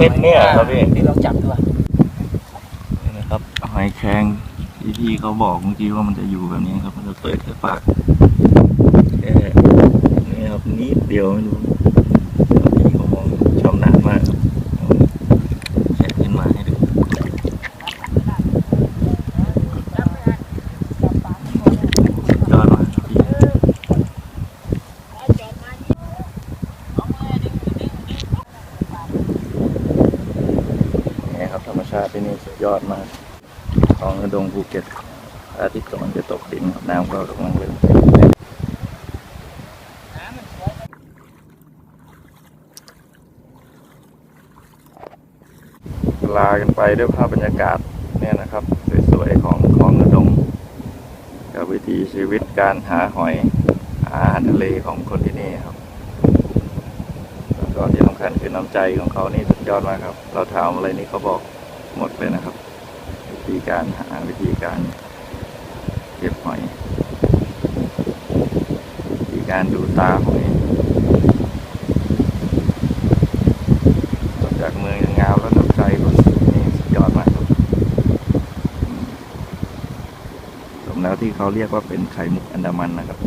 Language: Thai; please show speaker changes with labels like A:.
A: เป็นเนี่ยครับพี่
B: นี่ลองจับดู
A: นี่นะครับหอยแครงที่พี่เขาบอกเมื่อกี้ว่ามันจะอยู่แบบนี้ครับมันจะเปิดแค่ปากแค่นี่ครับนิดเดียวไม่รู้พี่เขามองชำนาญมากครับแค่ขึ้นมาให้ดูยอดมากครับพี่นี่ครับธรรมชาติที่นี่สุดยอดมากของกระดงภูเก็ตอาทิตย์กำลังจะตกดินครับน้ำก็กำลังเริ่มลากันไปด้วยภาพบรรยากาศเนี่ยนะครับสวยๆของกระดงกับวิถีชีวิตการหาหอยหาอาหารทะเลของคนที่นี่ครับแล้วก็ที่สำคัญคือน้ำใจของเขานี่สุดยอดมากครับเราถามอะไรนี่เขาบอกหมดเลยนะครับวิธีการหาวิธีการเก็บหอยวิธีการดูตาหอยจากเมืองงามแล้วน้ำใจคนนี่สุดยอดมากครับสมแล้วที่เขาเรียกว่าเป็นไข่มุกอันดามันนะครับ